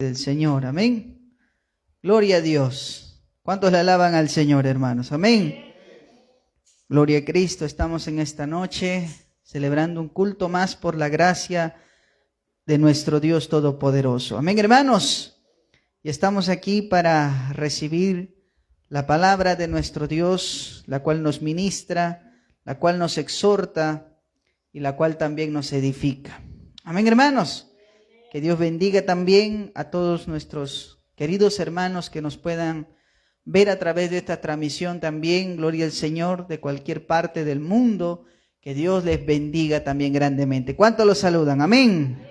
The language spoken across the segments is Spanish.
del Señor, amén. Gloria a Dios. ¿Cuántos le alaban al Señor, hermanos? Amén. Gloria a Cristo. Estamos en esta noche celebrando un culto más por la gracia de nuestro Dios Todopoderoso. Amén, hermanos. Y estamos aquí para recibir la palabra de nuestro Dios, la cual nos ministra, la cual nos exhorta y la cual también nos edifica. Amén, hermanos. Que Dios bendiga también a todos nuestros queridos hermanos que nos puedan ver a través de esta transmisión también. Gloria al Señor, de cualquier parte del mundo. Que Dios les bendiga también grandemente. ¿Cuántos los saludan? Amén.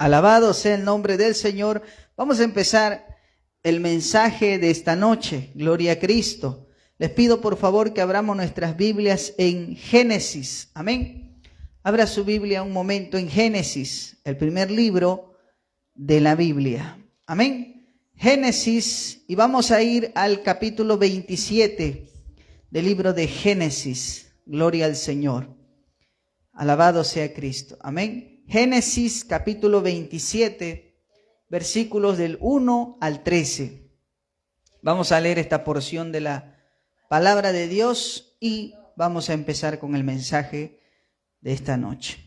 Alabado sea el nombre del Señor. Vamos a empezar el mensaje de esta noche. Gloria a Cristo. Les pido por favor que abramos nuestras Biblias en Génesis. Amén. Abra su Biblia un momento en Génesis, el primer libro de la Biblia. Amén. Génesis, y vamos a ir al capítulo 27 del libro de Génesis. Gloria al Señor. Alabado sea Cristo. Amén. Génesis capítulo 27, versículos del 1 al 13. Vamos a leer esta porción de la palabra de Dios y vamos a empezar con el mensaje de esta noche.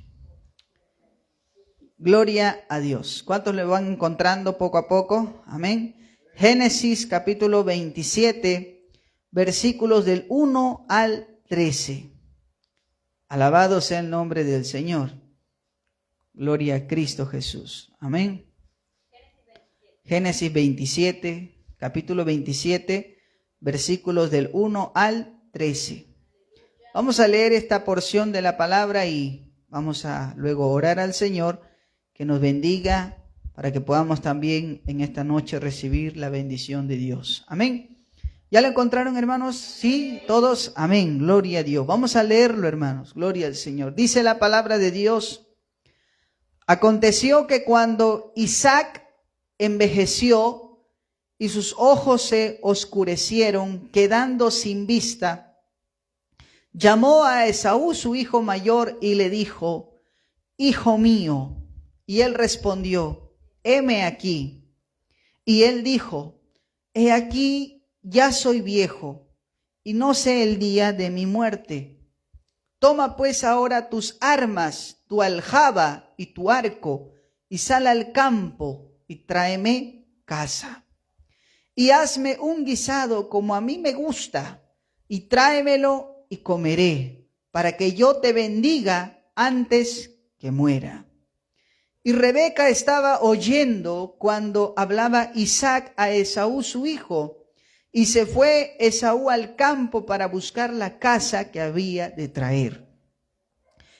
Gloria a Dios. ¿Cuántos le van encontrando poco a poco? Amén. Génesis capítulo 27, versículos del 1 al 13. Alabado sea el nombre del Señor. Gloria a Cristo Jesús. Amén. Génesis 27, capítulo 27, versículos del 1 al 13. Vamos a leer esta porción de la palabra y vamos a luego orar al Señor que nos bendiga para que podamos también en esta noche recibir la bendición de Dios. Amén. ¿Ya lo encontraron, hermanos? Sí, todos. Amén. Gloria a Dios. Vamos a leerlo, hermanos. Gloria al Señor. Dice la palabra de Dios. Aconteció que cuando Isaac envejeció y sus ojos se oscurecieron, quedando sin vista, llamó a Esaú, su hijo mayor, y le dijo: Hijo mío. Y él respondió: heme aquí. Y él dijo: he aquí, ya soy viejo, y no sé el día de mi muerte. Toma pues ahora tus armas, tu aljaba y tu arco, y sal al campo, y tráeme caza. Y hazme un guisado como a mí me gusta, y tráemelo y comeré, para que yo te bendiga antes que muera. Y Rebeca estaba oyendo cuando hablaba Isaac a Esaú su hijo, y se fue Esaú al campo para buscar la caza que había de traer.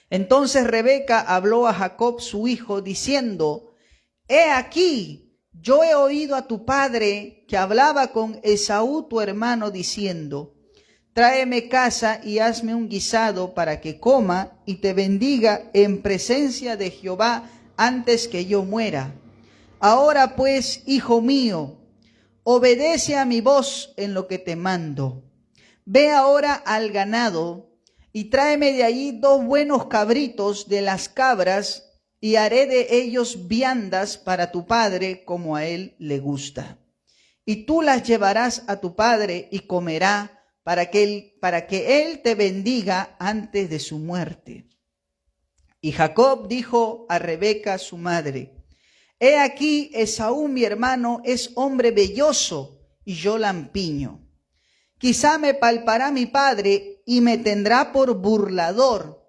Entonces Rebeca habló a Jacob su hijo, diciendo: he aquí, yo he oído a tu padre que hablaba con Esaú tu hermano, diciendo: tráeme caza y hazme un guisado para que coma y te bendiga en presencia de Jehová antes que yo muera. Ahora pues, hijo mío, obedece a mi voz en lo que te mando. Ve ahora al ganado y tráeme de allí 2 buenos cabritos de las cabras, y haré de ellos viandas para tu padre como a él le gusta. Y tú las llevarás a tu padre y comerá, para que él te bendiga antes de su muerte. Y Jacob dijo a Rebeca su madre: he aquí, Esaú mi hermano es hombre velloso y yo lampiño. Quizá me palpará mi padre y me tendrá por burlador,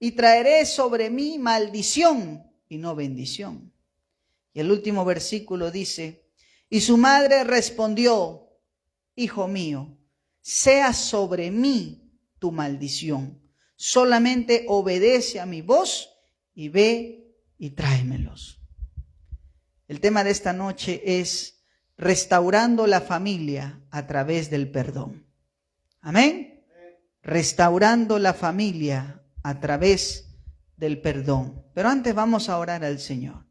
y traeré sobre mí maldición y no bendición. Y el último versículo dice: y su madre respondió: hijo mío, sea sobre mí tu maldición. Solamente obedece a mi voz y ve y tráemelos. El tema de esta noche es restaurando la familia a través del perdón. Amén. Restaurando la familia a través del perdón. Pero antes vamos a orar al Señor.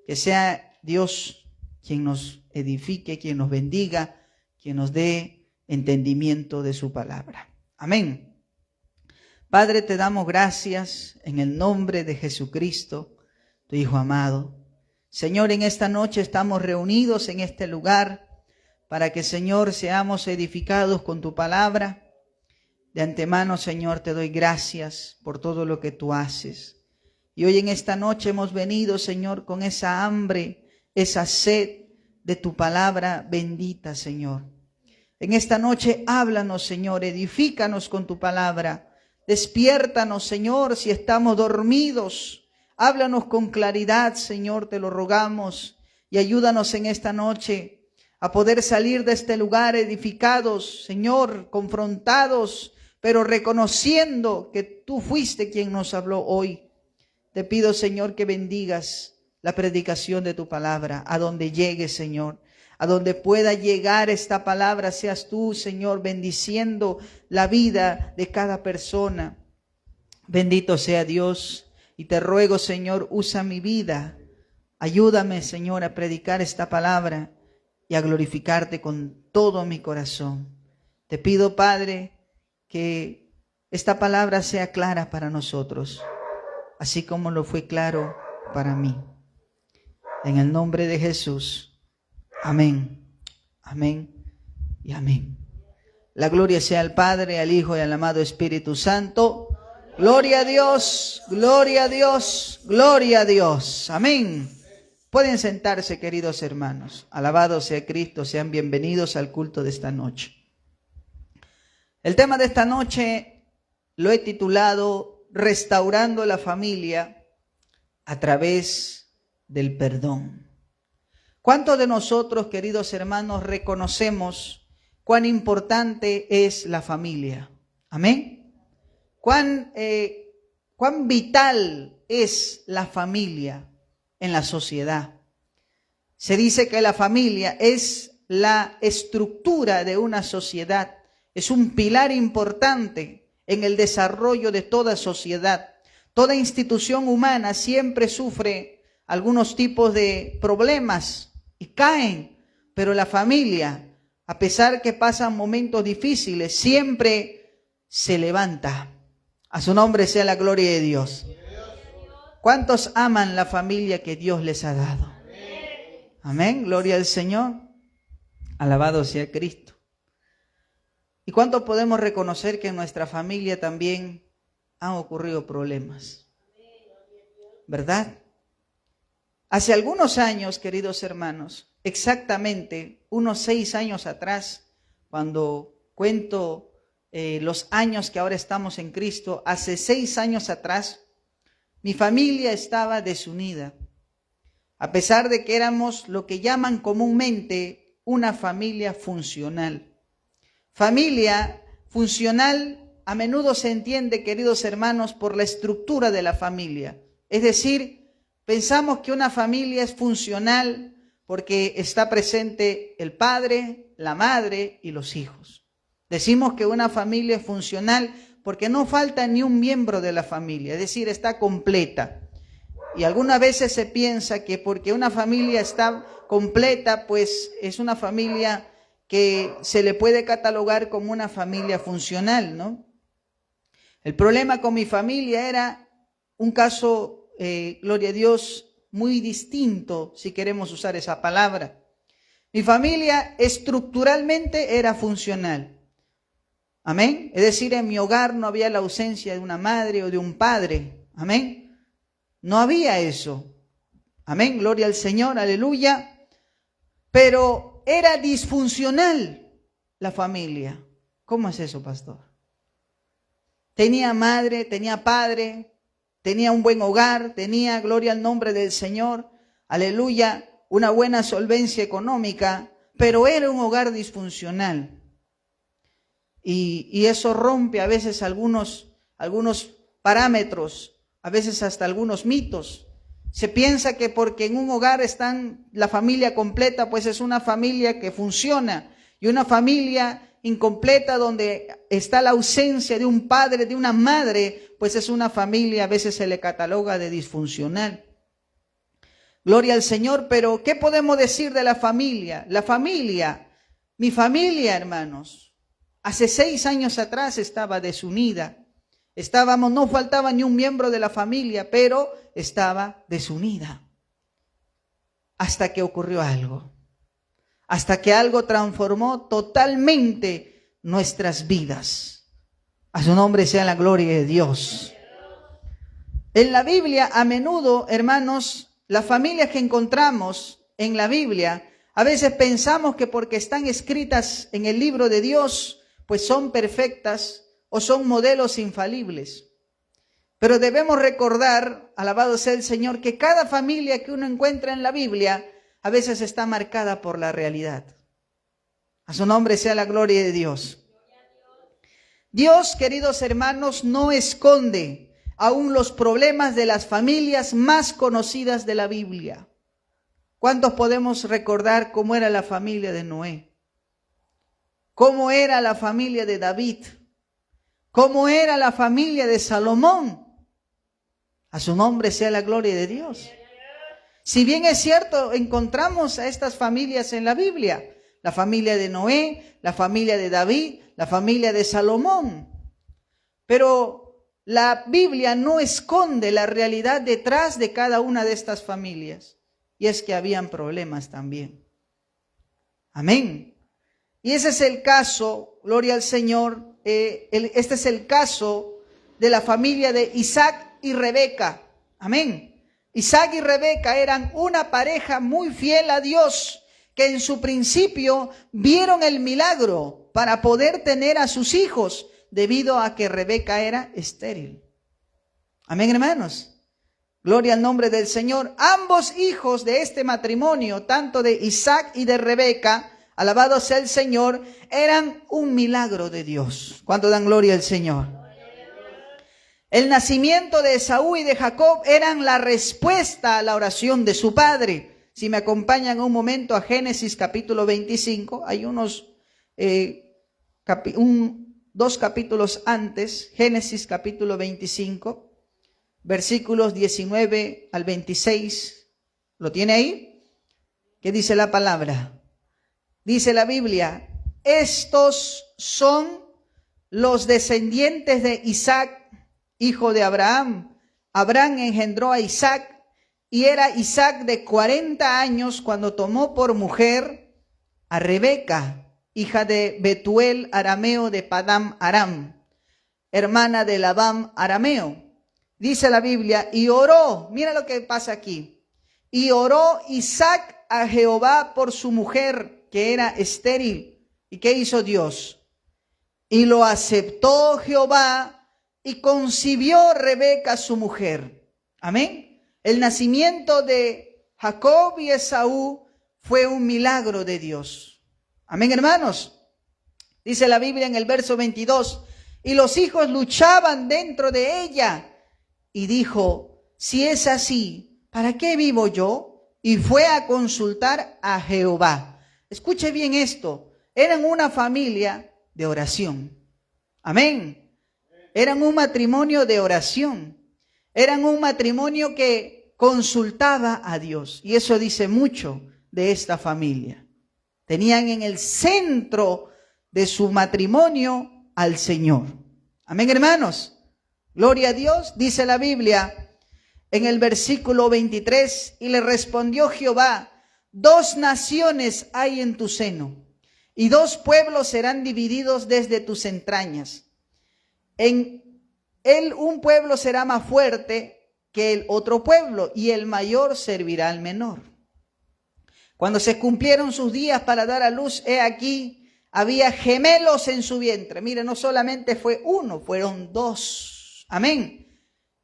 Que sea Dios quien nos edifique, quien nos bendiga, quien nos dé entendimiento de su palabra. Amén. Padre, te damos gracias en el nombre de Jesucristo, tu Hijo amado. Señor, en esta noche estamos reunidos en este lugar para que, Señor, seamos edificados con tu palabra. De antemano, Señor, te doy gracias por todo lo que tú haces. Y hoy en esta noche hemos venido, Señor, con esa hambre, esa sed de tu palabra bendita, Señor. En esta noche háblanos, Señor, edifícanos con tu palabra. Despiértanos, Señor, si estamos dormidos. Háblanos con claridad, Señor, te lo rogamos. Y ayúdanos en esta noche a poder salir de este lugar edificados, Señor, confrontados, pero reconociendo que tú fuiste quien nos habló hoy. Te pido, Señor, que bendigas la predicación de tu palabra, a donde llegue, Señor. A donde pueda llegar esta palabra, seas tú, Señor, bendiciendo la vida de cada persona. Bendito sea Dios. Y te ruego, Señor, usa mi vida. Ayúdame, Señor, a predicar esta palabra y a glorificarte con todo mi corazón. Te pido, Padre, que esta palabra sea clara para nosotros, así como lo fue claro para mí. En el nombre de Jesús. Amén, amén y amén. La gloria sea al Padre, al Hijo y al amado Espíritu Santo. Gloria a Dios, gloria a Dios, gloria a Dios. Amén. Pueden sentarse, queridos hermanos. Alabado sea Cristo, sean bienvenidos al culto de esta noche. El tema de esta noche lo he titulado Restaurando la familia a través del perdón. ¿Cuántos de nosotros, queridos hermanos, reconocemos cuán importante es la familia? Amén. Cuán vital es la familia en la sociedad. Se dice que la familia es la estructura de una sociedad, es un pilar importante en el desarrollo de toda sociedad. Toda institución humana siempre sufre algunos tipos de problemas y caen, pero la familia, a pesar que pasan momentos difíciles, siempre se levanta. A su nombre sea la gloria de Dios. ¿Cuántos aman la familia que Dios les ha dado? Amén, gloria al Señor. Alabado sea Cristo. ¿Y cuánto podemos reconocer que en nuestra familia también han ocurrido problemas? ¿Verdad? Hace algunos años, queridos hermanos, exactamente unos 6 años atrás, cuando cuento los años que ahora estamos en Cristo, hace 6 años atrás, mi familia estaba desunida. A pesar de que éramos lo que llaman comúnmente una familia funcional. Familia funcional a menudo se entiende, queridos hermanos, por la estructura de la familia. Es decir, pensamos que una familia es funcional porque está presente el padre, la madre y los hijos. Decimos que una familia es funcional porque no falta ni un miembro de la familia, es decir, está completa. Y algunas veces se piensa que porque una familia está completa, pues es una familia que se le puede catalogar como una familia funcional, ¿no? El problema con mi familia era un caso gloria a Dios, muy distinto, si queremos usar esa palabra. Mi familia estructuralmente era funcional. Amén. Es decir, en mi hogar no había la ausencia de una madre o de un padre. Amén. No había eso. Amén. Gloria al Señor. Aleluya. Pero era disfuncional la familia. ¿Cómo es eso, pastor? Tenía madre, tenía padre, tenía un buen hogar, tenía, gloria al nombre del Señor, aleluya, una buena solvencia económica, pero era un hogar disfuncional. Y eso rompe a veces algunos parámetros, a veces hasta algunos mitos. Se piensa que porque en un hogar están la familia completa, pues es una familia que funciona, y una familia incompleta donde está la ausencia de un padre, de una madre, pues es una familia, a veces se le cataloga de disfuncional. Gloria al Señor, pero ¿qué podemos decir de la familia? La familia, mi familia, hermanos, hace 6 años atrás estaba desunida. No faltaba ni un miembro de la familia, pero estaba desunida. hasta que ocurrió algo. Hasta que algo transformó totalmente nuestras vidas. A su nombre sea la gloria de Dios. En la Biblia, a menudo, hermanos, las familias que encontramos en la Biblia, a veces pensamos que porque están escritas en el libro de Dios, pues son perfectas o son modelos infalibles. Pero debemos recordar, alabado sea el Señor, que cada familia que uno encuentra en la Biblia a veces está marcada por la realidad. A su nombre sea la gloria de Dios. Dios, queridos hermanos, no esconde aún los problemas de las familias más conocidas de la Biblia. ¿Cuántos podemos recordar cómo era la familia de Noé? ¿Cómo era la familia de David? ¿Cómo era la familia de Salomón? A su nombre sea la gloria de Dios. Si bien es cierto, encontramos a estas familias en la Biblia. La familia de Noé, la familia de David, la familia de Salomón. Pero la Biblia no esconde la realidad detrás de cada una de estas familias. Y es que habían problemas también. Amén. Y ese es el caso, gloria al Señor, este es el caso de la familia de Isaac y Rebeca. Amén. Isaac y Rebeca eran una pareja muy fiel a Dios, que en su principio vieron el milagro para poder tener a sus hijos, debido a que Rebeca era estéril. Amén, hermanos. Gloria al nombre del Señor. Ambos hijos de este matrimonio, tanto de Isaac y de Rebeca, alabado sea el Señor, eran un milagro de Dios. ¿Cuánto dan gloria al Señor? El nacimiento de Esaú y de Jacob eran la respuesta a la oración de su padre. Si me acompañan un momento a Génesis capítulo 25, hay dos capítulos antes, Génesis capítulo 25, versículos 19 al 26. ¿Lo tiene ahí? ¿Qué dice la palabra? Dice la Biblia: estos son los descendientes de Isaac, hijo de Abraham. Abraham engendró a Isaac, y era Isaac de 40 años cuando tomó por mujer a Rebeca, hija de Betuel arameo de Padam Aram, hermana de Labán arameo. Dice la Biblia, y oró, mira lo que pasa aquí, y oró Isaac a Jehová por su mujer, que era estéril. ¿Y qué hizo Dios? Y lo aceptó Jehová, y concibió Rebeca su mujer. Amén. El nacimiento de Jacob y Esaú fue un milagro de Dios. Amén, hermanos. Dice la Biblia en el verso 22, y los hijos luchaban dentro de ella, y dijo, si es así, ¿para qué vivo yo? Y fue a consultar a Jehová. Escuche bien esto, eran una familia de oración. Amén. Eran un matrimonio de oración. Eran un matrimonio que consultaba a Dios. Y eso dice mucho de esta familia. Tenían en el centro de su matrimonio al Señor. Amén, hermanos. Gloria a Dios. Dice la Biblia en el versículo 23, y le respondió Jehová, 2 naciones hay en tu seno, y 2 pueblos serán divididos desde tus entrañas. En él un pueblo será más fuerte que el otro pueblo, y el mayor servirá al menor. Cuando se cumplieron sus días para dar a luz, he aquí, había gemelos en su vientre. Mire, no solamente fue uno, fueron 2. Amén.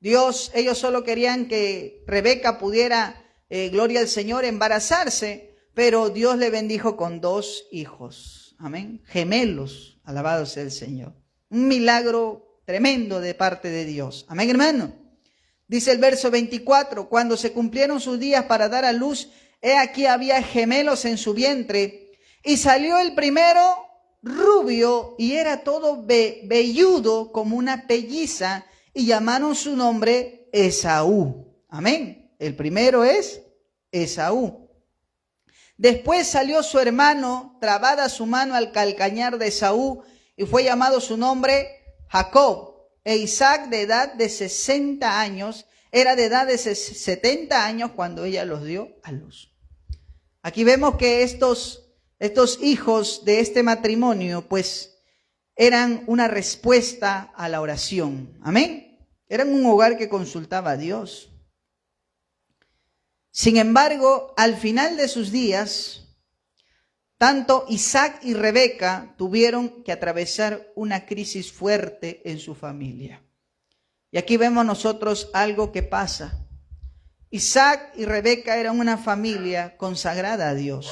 Ellos solo querían que Rebeca pudiera, gloria al Señor, embarazarse, pero Dios le bendijo con 2 hijos. Amén. Gemelos, alabado sea el Señor. Un milagro tremendo de parte de Dios. Amén, hermano. Dice el verso 24, cuando se cumplieron sus días para dar a luz, he aquí había gemelos en su vientre, y salió el primero rubio, y era todo velludo como una pelliza, y llamaron su nombre Esaú. Amén. El primero es Esaú. Después salió su hermano, trabada su mano al calcañar de Esaú, y fue llamado su nombre Jacob. E Isaac, de edad de 60 años, era de edad de 70 años cuando ella los dio a luz. Aquí vemos que estos hijos de este matrimonio, pues, eran una respuesta a la oración. Amén. Eran un hogar que consultaba a Dios. Sin embargo, al final de sus días, tanto Isaac y Rebeca tuvieron que atravesar una crisis fuerte en su familia. Y aquí vemos nosotros algo que pasa. Isaac y Rebeca eran una familia consagrada a Dios,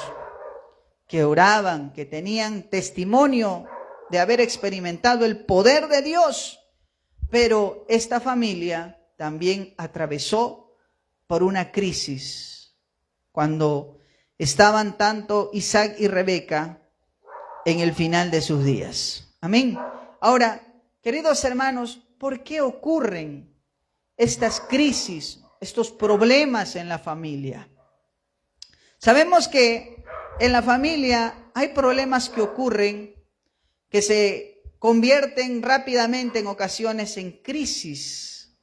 que oraban, que tenían testimonio de haber experimentado el poder de Dios. Pero esta familia también atravesó por una crisis cuando estaban tanto Isaac y Rebeca en el final de sus días. Amén. Ahora, queridos hermanos, ¿por qué ocurren estas crisis, estos problemas en la familia? Sabemos que en la familia hay problemas que ocurren que se convierten rápidamente en ocasiones en crisis.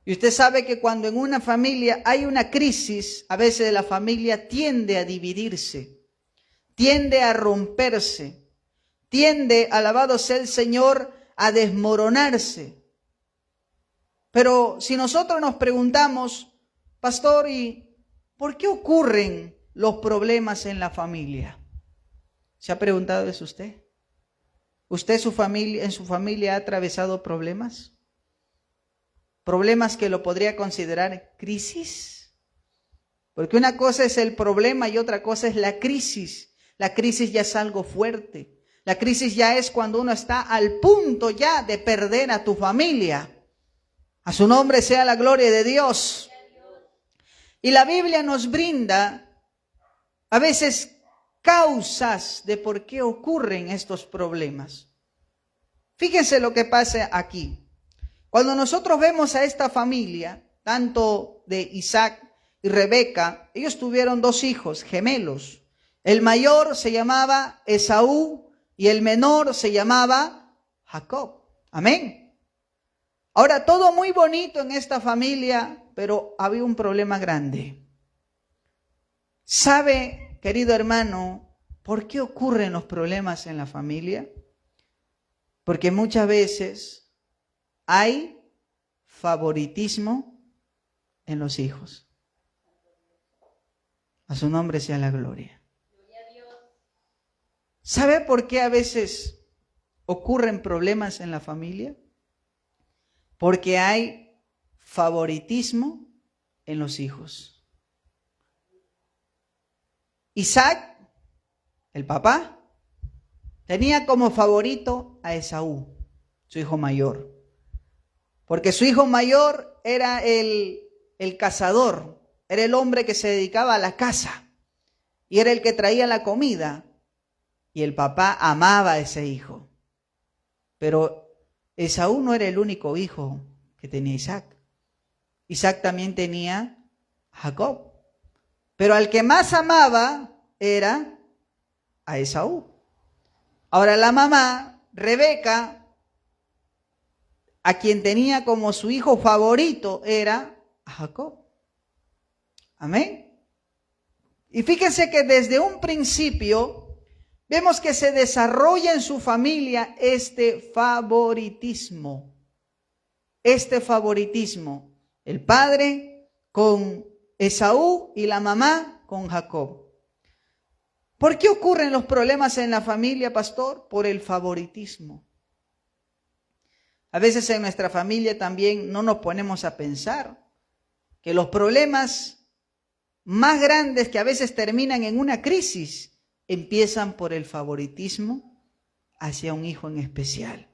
Y usted sabe que cuando en una familia hay una crisis, a veces la familia tiende a dividirse, tiende a romperse, tiende, alabado sea el Señor, a desmoronarse. Pero si nosotros nos preguntamos, pastor, ¿y por qué ocurren los problemas en la familia? ¿Se ha preguntado eso usted? ¿Usted en su familia ha atravesado problemas? ¿Problemas que lo podría considerar crisis? Porque una cosa es el problema y otra cosa es la crisis. La crisis ya es algo fuerte. La crisis ya es cuando uno está al punto ya de perder a tu familia. A su nombre sea la gloria de Dios. Y la Biblia nos brinda a veces causas de por qué ocurren estos problemas. Fíjense lo que pasa aquí. Cuando nosotros vemos a esta familia, tanto de Isaac y Rebeca, ellos tuvieron 2 hijos gemelos. El mayor se llamaba Esaú y el menor se llamaba Jacob. Amén. Ahora, todo muy bonito en esta familia, pero había un problema grande. ¿Sabe, querido hermano, por qué ocurren los problemas en la familia? Porque muchas veces hay favoritismo en los hijos. A su nombre sea la gloria. ¿Sabe por qué a veces ocurren problemas en la familia? Porque hay favoritismo en los hijos. Isaac, el papá, tenía como favorito a Esaú, su hijo mayor. Porque su hijo mayor era el cazador, era el hombre que se dedicaba a la caza y era el que traía la comida. Y el papá amaba a ese hijo. Pero Esaú no era el único hijo que tenía Isaac. Isaac también tenía a Jacob. Pero al que más amaba era a Esaú. Ahora la mamá, Rebeca, a quien tenía como su hijo favorito era a Jacob. Amén. Y fíjense que desde un principio vemos que se desarrolla en su familia este favoritismo. Este favoritismo. El padre con Esaú y la mamá con Jacob. ¿Por qué ocurren los problemas en la familia, pastor? Por el favoritismo. A veces en nuestra familia también no nos ponemos a pensar que los problemas más grandes que a veces terminan en una crisis empiezan por el favoritismo hacia un hijo en especial.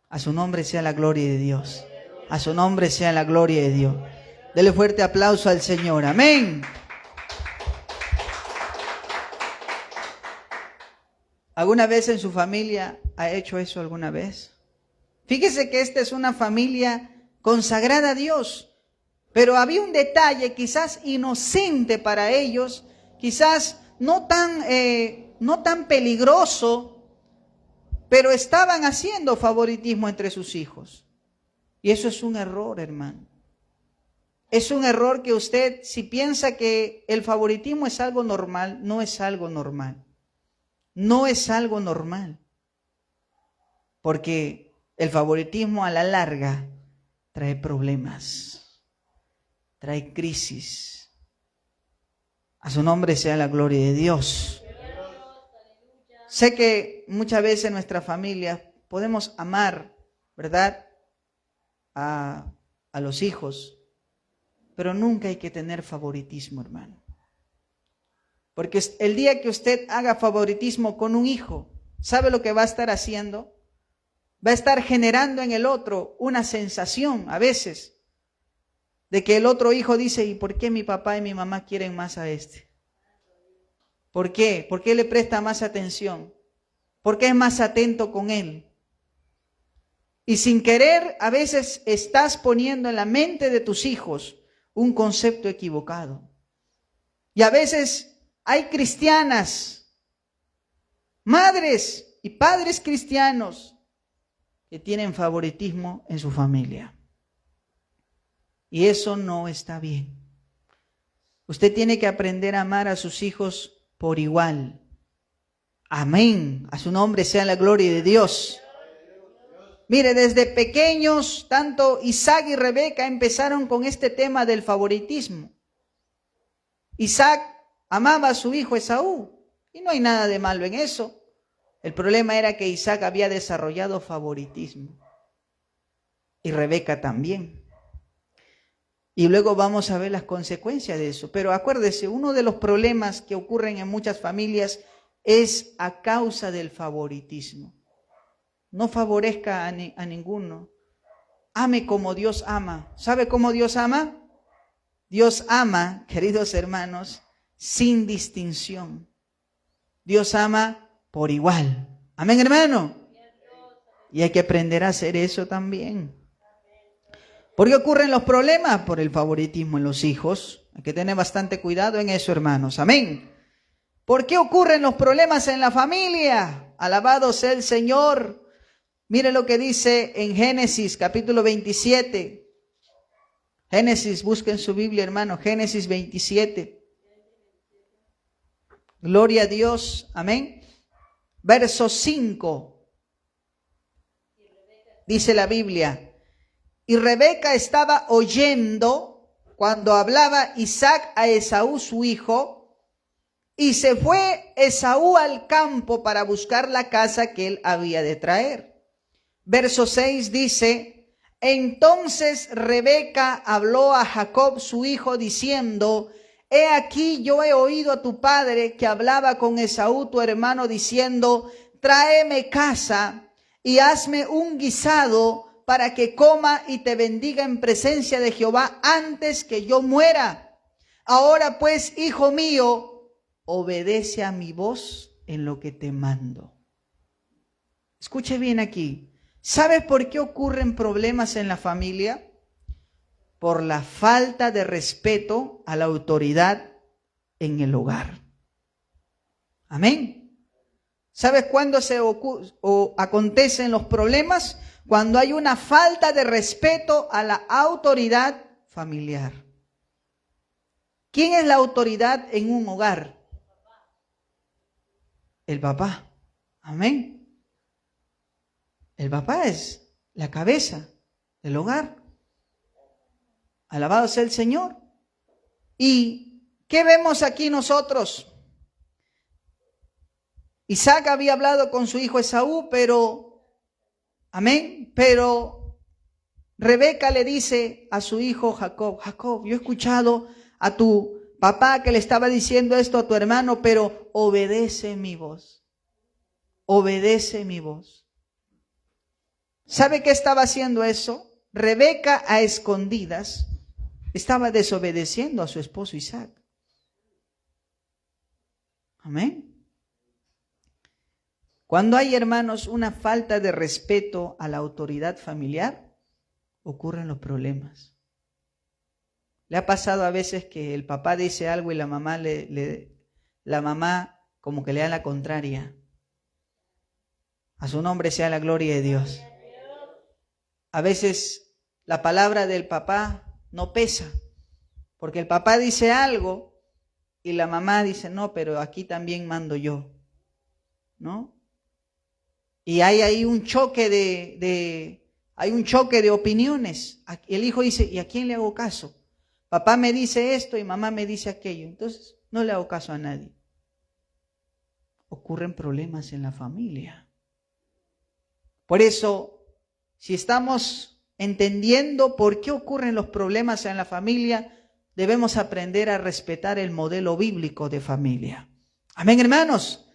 A su nombre sea la gloria de Dios. A su nombre sea la gloria de Dios. Dele fuerte aplauso al Señor. Amén. ¿Alguna vez en su familia ha hecho eso alguna vez? Fíjese que esta es una familia consagrada a Dios, pero había un detalle quizás inocente para ellos, quizás no tan peligroso, pero estaban haciendo favoritismo entre sus hijos. Y eso es un error, hermano. Es un error que usted, si piensa que el favoritismo es algo normal, no es algo normal. No es algo normal. Porque el favoritismo a la larga trae problemas, trae crisis. A su nombre sea la gloria de Dios. Sé que muchas veces en nuestra familia podemos amar, ¿verdad?, a los hijos, pero nunca hay que tener favoritismo, hermano. Porque el día que usted haga favoritismo con un hijo, ¿sabe lo que va a estar haciendo? Va a estar generando en el otro una sensación, a veces, de que el otro hijo dice, ¿y por qué mi papá y mi mamá quieren más a este? ¿Por qué? ¿Por qué le presta más atención? ¿Por qué es más atento con él? Y sin querer, a veces estás poniendo en la mente de tus hijos un concepto equivocado. Y a veces hay cristianas, madres y padres cristianos que tienen favoritismo en su familia. Y eso no está bien. Usted tiene que aprender a amar a sus hijos por igual. Amén. A su nombre sea la gloria de Dios. Mire, desde pequeños, tanto Isaac y Rebeca empezaron con este tema del favoritismo. Isaac amaba a su hijo Esaú, y no hay nada de malo en eso. El problema era que Isaac había desarrollado favoritismo, y Rebeca también. Y luego vamos a ver las consecuencias de eso. Pero acuérdese, uno de los problemas que ocurren en muchas familias es a causa del favoritismo. No favorezca a ninguno. Ame como Dios ama. ¿Sabe cómo Dios ama? Dios ama, queridos hermanos, sin distinción. Dios ama por igual. Amén, hermano. Y hay que aprender a hacer eso también. ¿Por qué ocurren los problemas? Por el favoritismo en los hijos. Hay que tener bastante cuidado en eso, hermanos. Amén. ¿Por qué ocurren los problemas en la familia? Alabado sea el Señor. Mire lo que dice en Génesis capítulo 27. Génesis, busquen su Biblia, hermano. Génesis 27. Gloria a Dios. Amén. Verso 5. Dice la Biblia. Y Rebeca estaba oyendo cuando hablaba Isaac a Esaú su hijo, y se fue Esaú al campo para buscar la caza que él había de traer. Verso 6 dice, entonces Rebeca habló a Jacob su hijo diciendo, he aquí yo he oído a tu padre que hablaba con Esaú tu hermano diciendo, tráeme caza y hazme un guisado para que coma y te bendiga en presencia de Jehová antes que yo muera. Ahora pues, hijo mío, obedece a mi voz en lo que te mando. Escuche bien aquí. ¿Sabes por qué ocurren problemas en la familia? Por la falta de respeto a la autoridad en el hogar. Amén. ¿Sabes cuándo acontecen los problemas? Cuando hay una falta de respeto a la autoridad familiar. ¿Quién es la autoridad en un hogar? El papá. Amén. El papá es la cabeza del hogar. Alabado sea el Señor. ¿Y qué vemos aquí nosotros? Isaac había hablado con su hijo Esaú, amén, pero Rebeca le dice a su hijo Jacob, Jacob, yo he escuchado a tu papá que le estaba diciendo esto a tu hermano, pero obedece mi voz. Obedece mi voz. ¿Sabe qué estaba haciendo eso? Rebeca a escondidas estaba desobedeciendo a su esposo Isaac. Amén. Cuando hay, hermanos, una falta de respeto a la autoridad familiar, ocurren los problemas. ¿Le ha pasado a veces que el papá dice algo y la mamá la mamá como que le da la contraria? A su nombre sea la gloria de Dios. A veces la palabra del papá no pesa, Porque el papá dice algo y la mamá dice, no, pero aquí también mando yo, ¿no? Y hay ahí un choque hay un choque de opiniones. El hijo dice, ¿y a quién le hago caso? Papá me dice esto y mamá me dice aquello. Entonces, no le hago caso a nadie. Ocurren problemas en la familia. Por eso, si estamos entendiendo por qué ocurren los problemas en la familia, debemos aprender a respetar el modelo bíblico de familia. Amén, hermanos.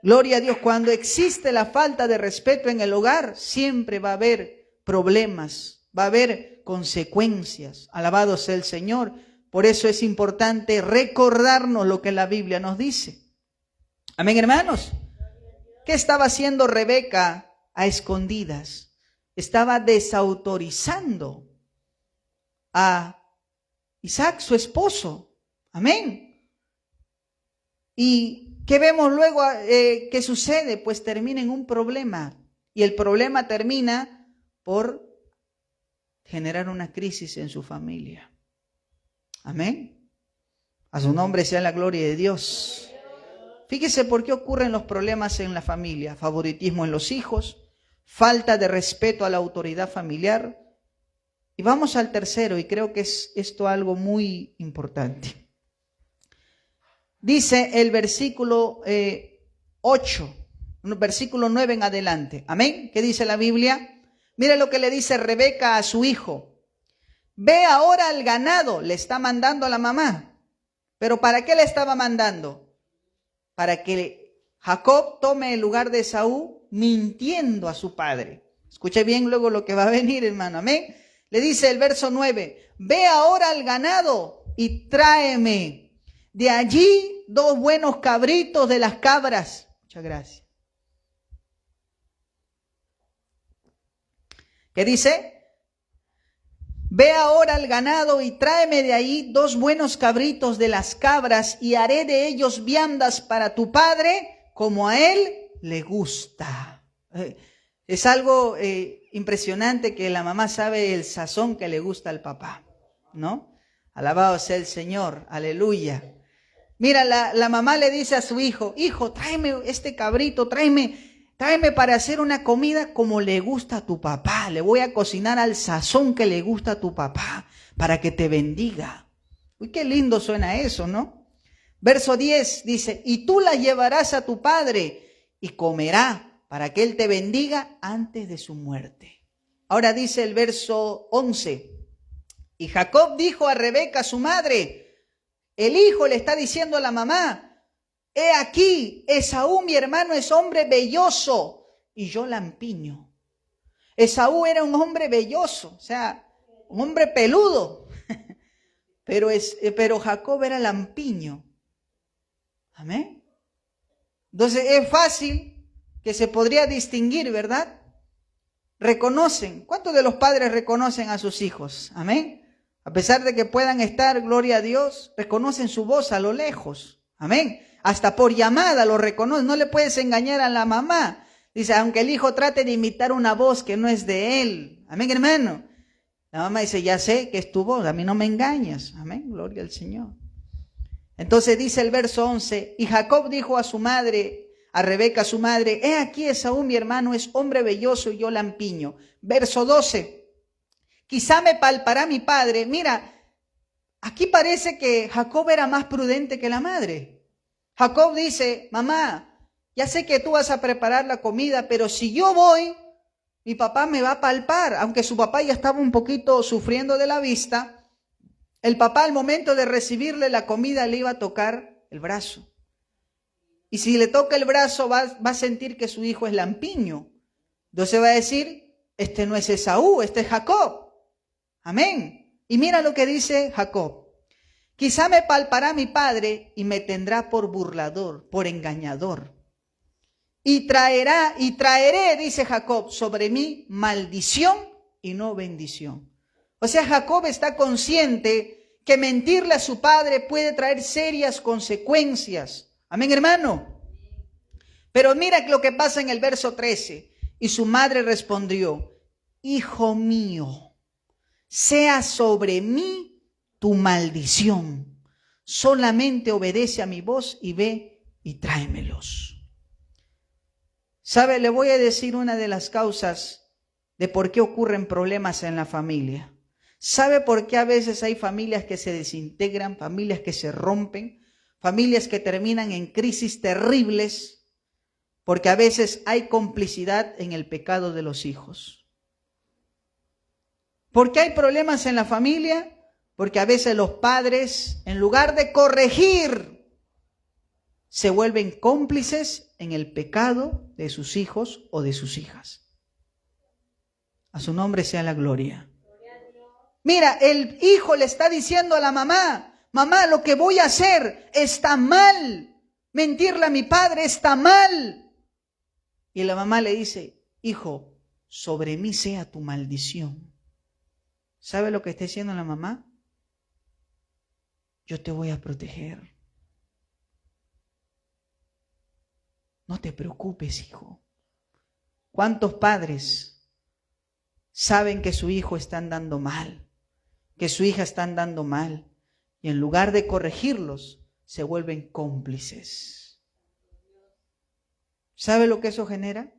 Gloria a Dios. Cuando existe la falta de respeto en el hogar, siempre va a haber problemas, va a haber consecuencias. Alabado sea el Señor. Por eso es importante recordarnos lo que la Biblia nos dice. Amén, hermanos. ¿Qué estaba haciendo Rebeca a escondidas? Estaba desautorizando a Isaac, su esposo. Amén. Y ¿qué vemos luego que sucede? Pues termina en un problema. Y el problema termina por generar una crisis en su familia. Amén. A su nombre sea la gloria de Dios. Fíjese por qué ocurren los problemas en la familia. Favoritismo en los hijos, falta de respeto a la autoridad familiar. Y vamos al tercero, y creo que es esto algo muy importante. Dice el versículo 8, versículo 9 en adelante. Amén. ¿Qué dice la Biblia? Mire lo que le dice Rebeca a su hijo. Ve ahora al ganado, le está mandando a la mamá. ¿Pero para qué le estaba mandando? Para que Jacob tome el lugar de Esaú, mintiendo a su padre. Escuche bien luego lo que va a venir, hermano. Amén. Le dice el verso 9, ve ahora al ganado y tráeme de allí 2 buenos cabritos de las cabras. Muchas gracias. ¿Qué dice? Ve ahora al ganado y tráeme de ahí 2 buenos cabritos de las cabras y haré de ellos viandas para tu padre como a él le gusta. Es algo impresionante que la mamá sabe el sazón que le gusta al papá, ¿no? Alabado sea el Señor, aleluya. Mira, la mamá le dice a su hijo, hijo, tráeme este cabrito, tráeme para hacer una comida como le gusta a tu papá. Le voy a cocinar al sazón que le gusta a tu papá para que te bendiga. Uy, qué lindo suena eso, ¿no? Verso 10 dice, y tú la llevarás a tu padre y comerá para que él te bendiga antes de su muerte. Ahora dice el verso 11, y Jacob dijo a Rebeca, su madre, el hijo le está diciendo a la mamá, he aquí, Esaú mi hermano es hombre velloso y yo lampiño. Esaú era un hombre velloso, o sea, un hombre peludo, pero Jacob era lampiño. Amén. Entonces es fácil que se podría distinguir, ¿verdad? Reconocen. ¿Cuántos de los padres reconocen a sus hijos? Amén. A pesar de que puedan estar, gloria a Dios, reconocen su voz a lo lejos. Amén. Hasta por llamada lo reconocen. No le puedes engañar a la mamá. Dice, aunque el hijo trate de imitar una voz que no es de él. Amén, hermano. La mamá dice, ya sé que es tu voz, a mí no me engañas. Amén, gloria al Señor. Entonces dice el verso 11, y Jacob dijo a su madre, a Rebeca su madre, he aquí Esaú mi hermano es hombre velloso y yo lampiño. Verso 12. Quizá me palpará mi padre. Mira, aquí parece que Jacob era más prudente que la madre. Jacob dice, mamá, ya sé que tú vas a preparar la comida, pero si yo voy, mi papá me va a palpar. Aunque su papá ya estaba un poquito sufriendo de la vista, el papá al momento de recibirle la comida le iba a tocar el brazo. Y si le toca el brazo va a sentir que su hijo es lampiño. Entonces va a decir, este no es Esaú, este es Jacob. Amén. Y mira lo que dice Jacob. Quizá me palpará mi padre y me tendrá por burlador, por engañador. Y traeré, dice Jacob, sobre mí maldición y no bendición. O sea, Jacob está consciente que mentirle a su padre puede traer serias consecuencias. Amén, hermano. Pero mira lo que pasa en el verso 13. Y su madre respondió, hijo mío, sea sobre mí tu maldición. Solamente obedece a mi voz y ve y tráemelos. ¿Sabe? Le voy a decir una de las causas de por qué ocurren problemas en la familia. ¿Sabe por qué a veces hay familias que se desintegran, familias que se rompen, familias que terminan en crisis terribles? Porque a veces hay complicidad en el pecado de los hijos. ¿Por qué hay problemas en la familia? Porque a veces los padres, en lugar de corregir, se vuelven cómplices en el pecado de sus hijos o de sus hijas. A su nombre sea la gloria. Mira, el hijo le está diciendo a la mamá, mamá, lo que voy a hacer está mal. Mentirle a mi padre está mal. Y la mamá le dice, hijo, sobre mí sea tu maldición. ¿Sabe lo que está diciendo la mamá? Yo te voy a proteger. No te preocupes, hijo. ¿Cuántos padres saben que su hijo está andando mal, que su hija está andando mal, y en lugar de corregirlos, se vuelven cómplices? ¿Sabe lo que eso genera?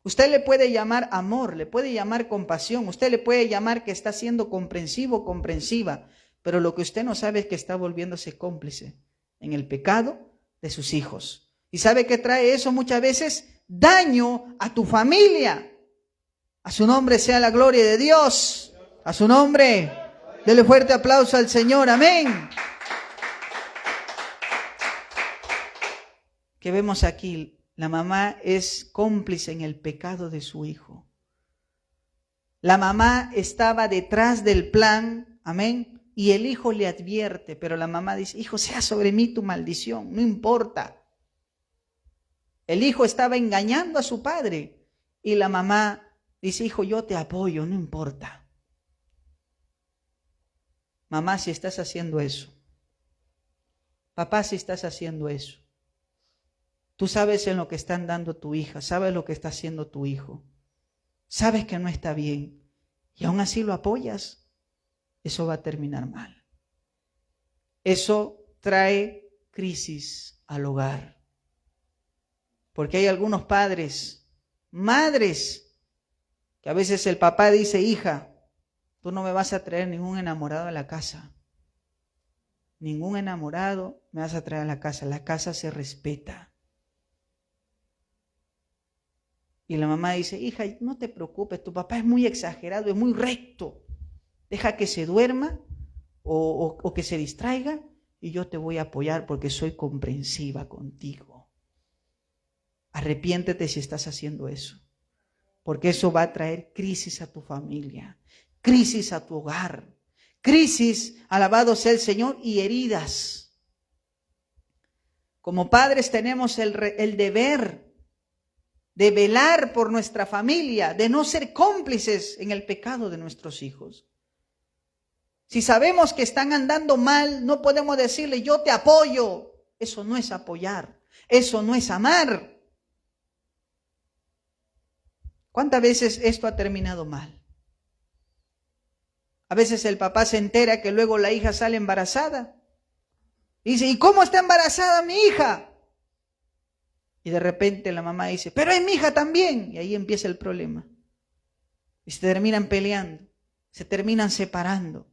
Usted le puede llamar amor, le puede llamar compasión, usted le puede llamar que está siendo comprensivo, comprensiva, pero lo que usted no sabe es que está volviéndose cómplice en el pecado de sus hijos. ¿Y sabe qué trae eso muchas veces? Daño a tu familia. A su nombre sea la gloria de Dios. A su nombre. Dele fuerte aplauso al Señor. Amén. ¿Qué vemos aquí? La mamá es cómplice en el pecado de su hijo. La mamá estaba detrás del plan. Amén. Y el hijo le advierte, pero la mamá dice, hijo, sea sobre mí tu maldición, no importa. El hijo estaba engañando a su padre y la mamá dice, hijo, yo te apoyo, no importa. Mamá, si estás haciendo eso, papá, si estás haciendo eso, tú sabes en lo que está andando tu hija, sabes lo que está haciendo tu hijo, sabes que no está bien y aún así lo apoyas, eso va a terminar mal. Eso trae crisis al hogar. Porque hay algunos padres, madres, que a veces el papá dice, hija, tú no me vas a traer ningún enamorado a la casa. Ningún enamorado me vas a traer a la casa se respeta. Y la mamá dice, hija, no te preocupes, tu papá es muy exagerado, es muy recto. Deja que se duerma o que se distraiga y yo te voy a apoyar porque soy comprensiva contigo. Arrepiéntete si estás haciendo eso, porque eso va a traer crisis a tu familia, crisis a tu hogar, crisis, alabado sea el Señor, y heridas. Como padres tenemos el deber de velar por nuestra familia, de no ser cómplices en el pecado de nuestros hijos. Si sabemos que están andando mal, no podemos decirle, yo te apoyo. Eso no es apoyar, eso no es amar. ¿Cuántas veces esto ha terminado mal? A veces el papá se entera que luego la hija sale embarazada. Y dice, ¿y cómo está embarazada mi hija? Y de repente la mamá dice, pero es mi hija también. Y ahí empieza el problema. Y se terminan peleando, se terminan separando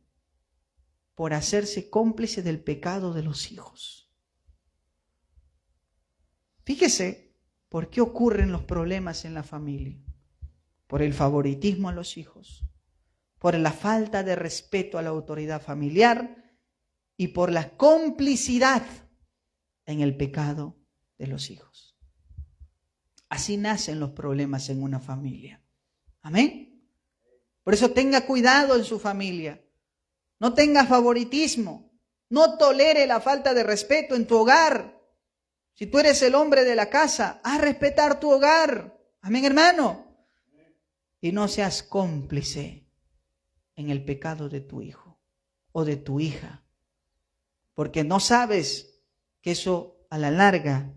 por hacerse cómplices del pecado de los hijos. Fíjese por qué ocurren los problemas en la familia. Por el favoritismo a los hijos, por la falta de respeto a la autoridad familiar y por la complicidad en el pecado de los hijos. Así nacen los problemas en una familia. Amén. Por eso tenga cuidado en su familia. No tenga favoritismo. No tolere la falta de respeto en tu hogar. Si tú eres el hombre de la casa, haz respetar tu hogar. Amén, hermano. Y no seas cómplice en el pecado de tu hijo o de tu hija, porque no sabes que eso a la larga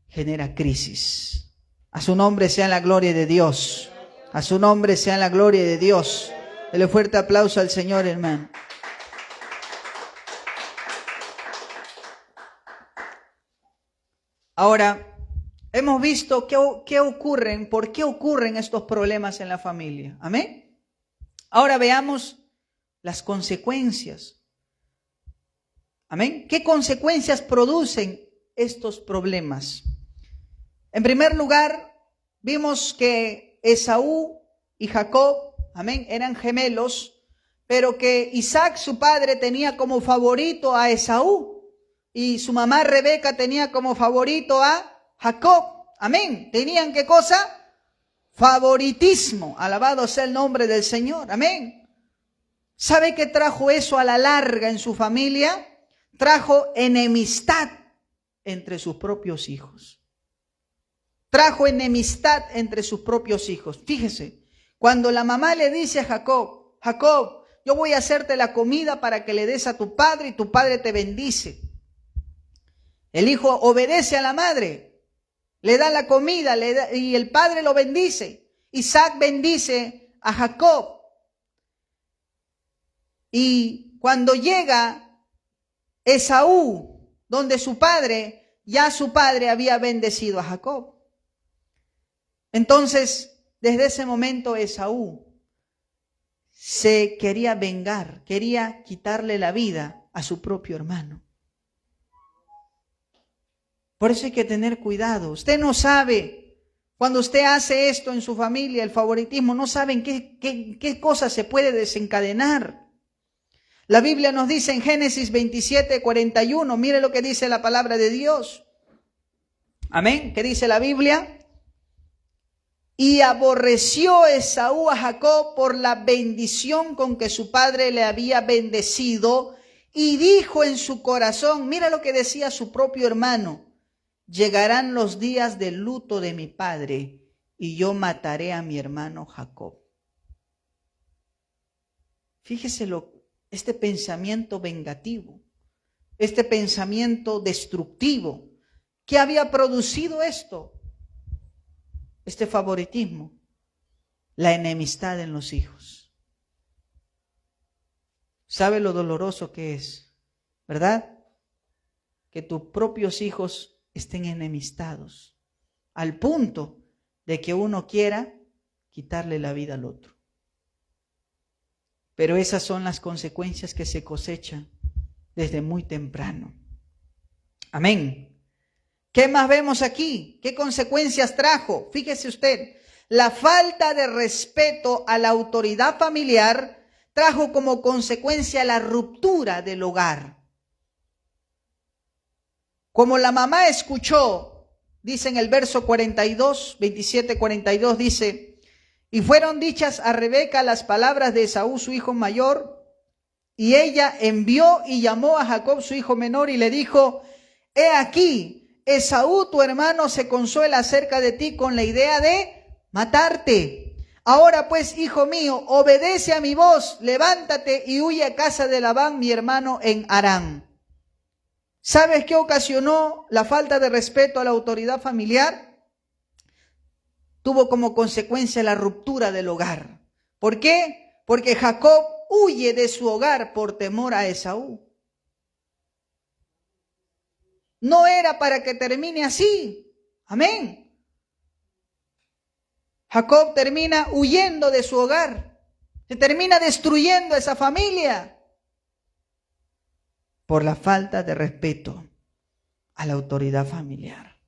genera crisis. A su nombre sea la gloria de Dios. A su nombre sea la gloria de Dios. Dele fuerte aplauso al Señor, hermano. Ahora, hemos visto qué ocurren, por qué ocurren estos problemas en la familia. Amén. Ahora veamos las consecuencias. Amén. ¿Qué consecuencias producen estos problemas? En primer lugar, vimos que Esaú y Jacob, amén, eran gemelos, pero que Isaac, su padre, tenía como favorito a Esaú y su mamá Rebeca tenía como favorito a Jacob. Amén. ¿Tenían qué cosa? Favoritismo. Alabado sea el nombre del Señor. Amén. ¿Sabe qué trajo eso a la larga en su familia? Trajo enemistad entre sus propios hijos. Trajo enemistad entre sus propios hijos. Fíjese, cuando la mamá le dice a Jacob, Jacob, yo voy a hacerte la comida para que le des a tu padre y tu padre te bendice. El hijo obedece a la madre, le da la comida y el padre lo bendice. Isaac bendice a Jacob. Y cuando llega Esaú, donde su padre, ya su padre había bendecido a Jacob. Entonces, desde ese momento Esaú se quería vengar, quería quitarle la vida a su propio hermano. Por eso hay que tener cuidado. Usted no sabe, cuando usted hace esto en su familia, el favoritismo, no saben qué cosa se puede desencadenar. La Biblia nos dice en Génesis 27:41, mire lo que dice la palabra de Dios. Amén. ¿Qué dice la Biblia? Y aborreció Esaú a Jacob por la bendición con que su padre le había bendecido, y dijo en su corazón, mira lo que decía su propio hermano, llegarán los días del luto de mi padre, y yo mataré a mi hermano Jacob. Fíjese este pensamiento vengativo, este pensamiento destructivo, ¿qué había producido esto? Este favoritismo, la enemistad en los hijos. ¿Sabe lo doloroso que es? ¿Verdad? Que tus propios hijos estén enemistados, al punto de que uno quiera quitarle la vida al otro. Pero esas son las consecuencias que se cosechan desde muy temprano. Amén. ¿Qué más vemos aquí? ¿Qué consecuencias trajo? Fíjese usted, la falta de respeto a la autoridad familiar trajo como consecuencia la ruptura del hogar. Como la mamá escuchó, dice en el verso 42, 27-42, dice, y fueron dichas a Rebeca las palabras de Esaú, su hijo mayor, y ella envió y llamó a Jacob, su hijo menor, y le dijo, he aquí, Esaú, tu hermano, se consuela acerca de ti con la idea de matarte. Ahora pues, hijo mío, obedece a mi voz, levántate y huye a casa de Labán, mi hermano, en Harán. ¿Sabes qué ocasionó la falta de respeto a la autoridad familiar? Tuvo como consecuencia la ruptura del hogar. ¿Por qué? Porque Jacob huye de su hogar por temor a Esaú. No era para que termine así. Amén. Jacob termina huyendo de su hogar. Se termina destruyendo esa familia por la falta de respeto a la autoridad familiar.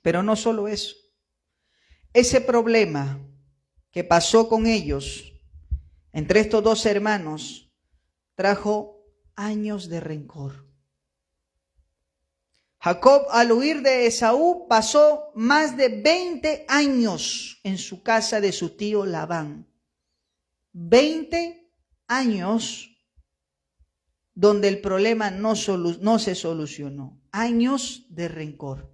Pero no solo eso. Ese problema que pasó con ellos, entre estos dos hermanos, trajo años de rencor. Jacob, al huir de Esaú, pasó más de 20 años en su casa de su tío Labán. 20 años donde el problema no se solucionó. Años de rencor.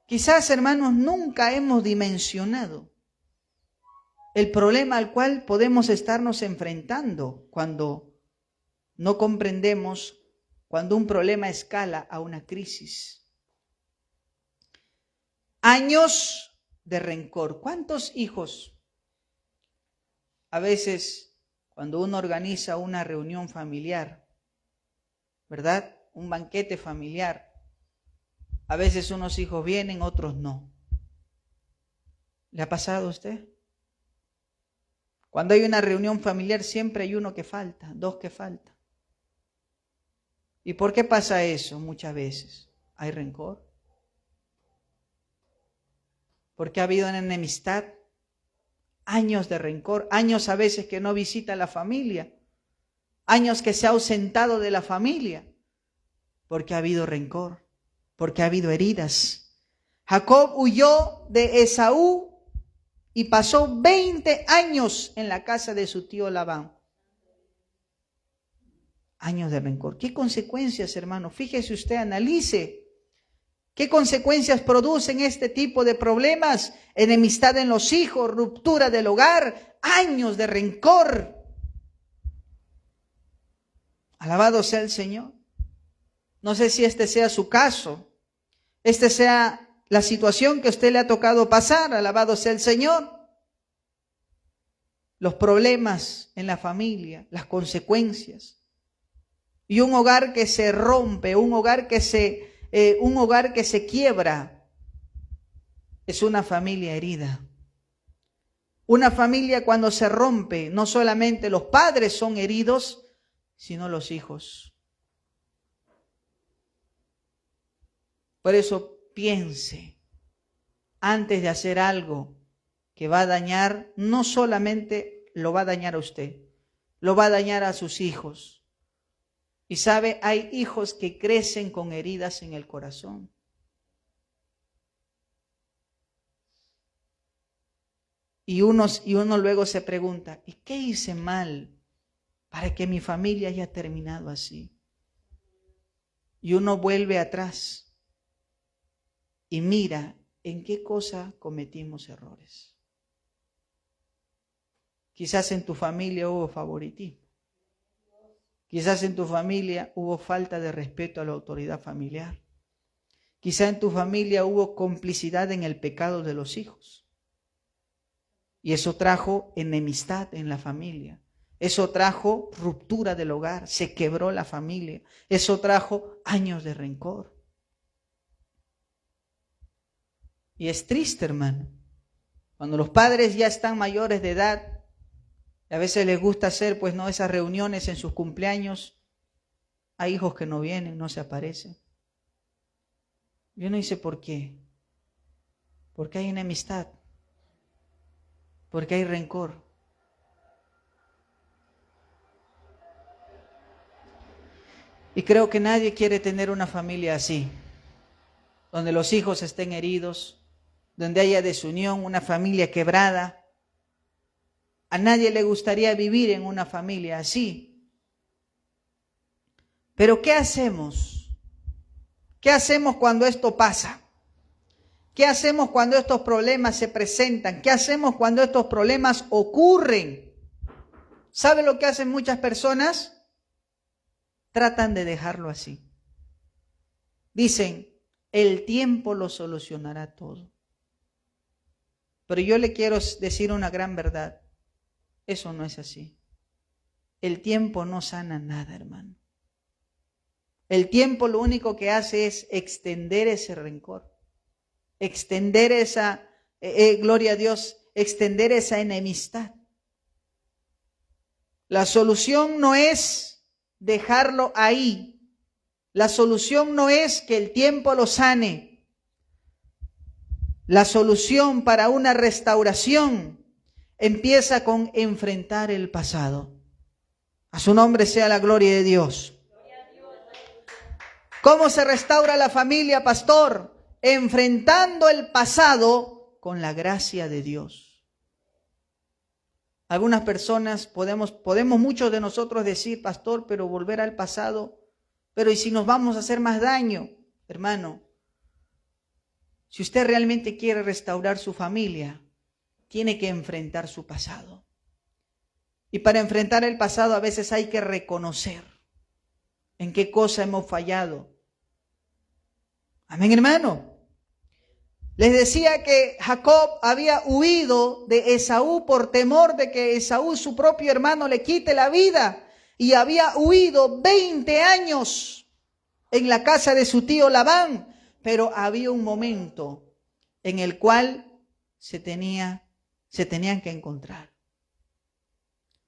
Quizás, hermanos, nunca hemos dimensionado el problema al cual podemos estarnos enfrentando cuando no comprendemos, cuando un problema escala a una crisis. Años de rencor. ¿Cuántos hijos? A veces, cuando uno organiza una reunión familiar, ¿verdad? un banquete familiar. A veces unos hijos vienen, otros no. ¿Le ha pasado a usted? Cuando hay una reunión familiar siempre hay uno que falta, dos que faltan. ¿Y por qué pasa eso muchas veces? Hay rencor. Porque ha habido una enemistad, años de rencor, años a veces que no visita a la familia, años que se ha ausentado de la familia, porque ha habido rencor, porque ha habido heridas. Jacob huyó de Esaú y pasó 20 años en la casa de su tío Labán. Años de rencor. ¿Qué consecuencias, hermano? Fíjese usted, analice. ¿Qué consecuencias producen este tipo de problemas? Enemistad en los hijos, ruptura del hogar, años de rencor. Alabado sea el Señor. No sé si este sea su caso, este sea la situación que a usted le ha tocado pasar. Alabado sea el Señor. Los problemas en la familia, las consecuencias. Y un hogar que se rompe, un hogar que se quiebra, es una familia herida. Una familia cuando se rompe, no solamente los padres son heridos, sino los hijos. Por eso piense, antes de hacer algo que va a dañar, no solamente lo va a dañar a usted, lo va a dañar a sus hijos. Y sabe, hay hijos que crecen con heridas en el corazón. Y uno luego se pregunta, ¿y qué hice mal para que mi familia haya terminado así? Y uno vuelve atrás y mira en qué cosa cometimos errores. Quizás en tu familia hubo favoritismo. Quizás en tu familia hubo falta de respeto a la autoridad familiar. Quizás en tu familia hubo complicidad en el pecado de los hijos. Y eso trajo enemistad en la familia. Eso trajo ruptura del hogar. Se quebró la familia. Eso trajo años de rencor. Y es triste, hermano. Cuando los padres ya están mayores de edad, a veces les gusta hacer, pues no, esas reuniones en sus cumpleaños. Hay hijos que no vienen, no se aparecen. Yo no sé por qué. Porque hay enemistad. Porque hay rencor. Y creo que nadie quiere tener una familia así, donde los hijos estén heridos, donde haya desunión, una familia quebrada. A nadie le gustaría vivir en una familia así. Pero ¿qué hacemos? ¿Qué hacemos cuando esto pasa? ¿Qué hacemos cuando estos problemas se presentan? ¿Qué hacemos cuando estos problemas ocurren? ¿Sabe lo que hacen muchas personas? Tratan de dejarlo así. Dicen, el tiempo lo solucionará todo. Pero yo le quiero decir una gran verdad. Eso no es así. El tiempo no sana nada, hermano. El tiempo lo único que hace es extender ese rencor, extender esa, gloria a Dios, extender esa enemistad. La solución no es dejarlo ahí. La solución no es que el tiempo lo sane. La solución para una restauración empieza con enfrentar el pasado. A su nombre sea la gloria de Dios. ¿Cómo se restaura la familia, pastor? Enfrentando el pasado con la gracia de Dios. Algunas personas podemos muchos de nosotros decir, pastor, pero volver al pasado, pero ¿y si nos vamos a hacer más daño? Hermano, si usted realmente quiere restaurar su familia, tiene que enfrentar su pasado. Y para enfrentar el pasado a veces hay que reconocer en qué cosa hemos fallado. Amén, hermano. Les decía que Jacob había huido de Esaú por temor de que Esaú, su propio hermano, le quite la vida. Y había huido 20 años. en la casa de su tío Labán, pero había un momento en el cual se tenían que encontrar.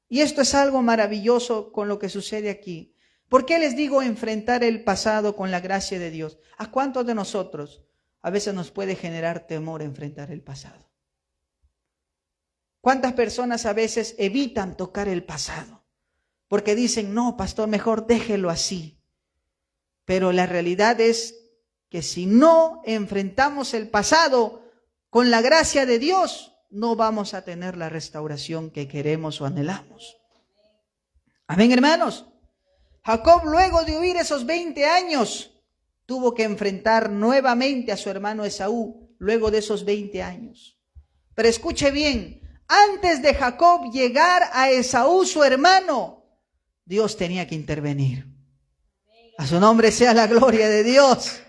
Y esto es algo maravilloso con lo que sucede aquí. ¿Por qué les digo enfrentar el pasado con la gracia de Dios? ¿A cuántos de nosotros a veces nos puede generar temor enfrentar el pasado? ¿Cuántas personas a veces evitan tocar el pasado? Porque dicen, no, pastor, mejor déjelo así. Pero la realidad es que si no enfrentamos el pasado con la gracia de Dios, no vamos a tener la restauración que queremos o anhelamos. Amén, hermanos. Jacob, luego de huir esos 20 años, tuvo que enfrentar nuevamente a su hermano Esaú, luego de esos 20 años. Pero escuche bien, antes de Jacob llegar a Esaú, su hermano, Dios tenía que intervenir. A su nombre sea la gloria de Dios.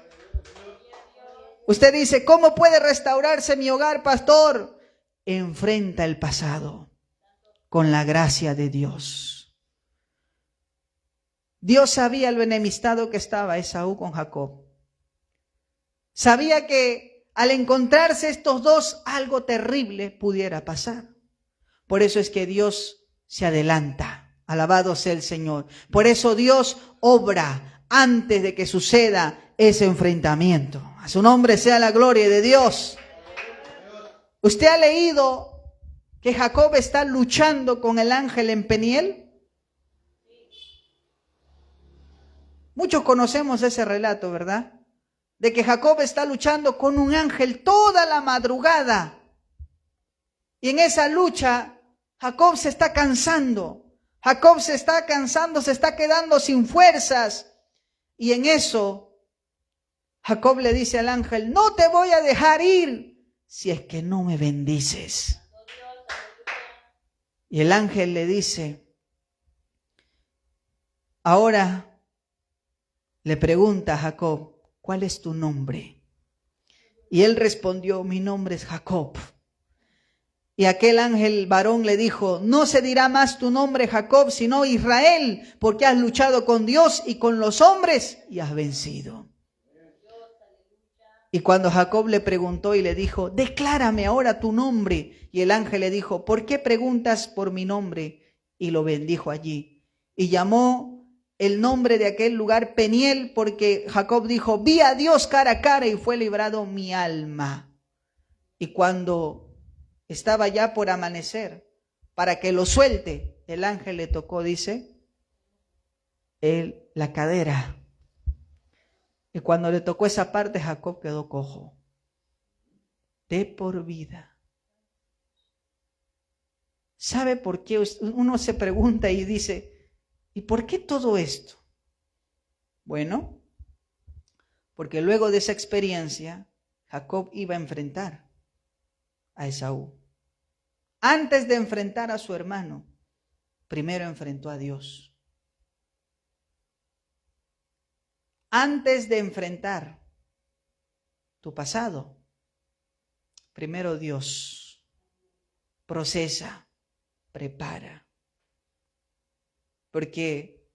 Usted dice, ¿cómo puede restaurarse mi hogar, pastor? Enfrenta el pasado con la gracia de Dios. Dios sabía lo enemistado que estaba Esaú con Jacob. Sabía que al encontrarse estos dos, algo terrible pudiera pasar. Por eso es que Dios se adelanta. Alabado sea el Señor. Por eso Dios obra antes de que suceda ese enfrentamiento. A su nombre sea la gloria de Dios. ¿Usted ha leído que Jacob está luchando con el ángel en Peniel? Muchos conocemos ese relato, ¿verdad? De que Jacob está luchando con un ángel toda la madrugada. Y en esa lucha, Jacob se está cansando. Jacob se está cansando, se está quedando sin fuerzas. Y en eso, Jacob le dice al ángel, no te voy a dejar ir si es que no me bendices. Y el ángel le dice, ahora le pregunta a Jacob, ¿cuál es tu nombre? Y él respondió, mi nombre es Jacob. Y aquel ángel varón le dijo, no se dirá más tu nombre Jacob, sino Israel, porque has luchado con Dios y con los hombres y has vencido. Y cuando Jacob le preguntó y le dijo, declárame ahora tu nombre. Y el ángel le dijo, ¿por qué preguntas por mi nombre? Y lo bendijo allí. Y llamó el nombre de aquel lugar Peniel, porque Jacob dijo, vi a Dios cara a cara y fue librado mi alma. Y cuando estaba ya por amanecer, para que lo suelte, el ángel le tocó, dice, la cadera. Y cuando le tocó esa parte, Jacob quedó cojo. De por vida. ¿Sabe por qué? Uno se pregunta y dice, ¿y por qué todo esto? Bueno, porque luego de esa experiencia, Jacob iba a enfrentar a Esaú. Antes de enfrentar a su hermano, primero enfrentó a Dios. Antes de enfrentar tu pasado, primero Dios procesa, prepara. Porque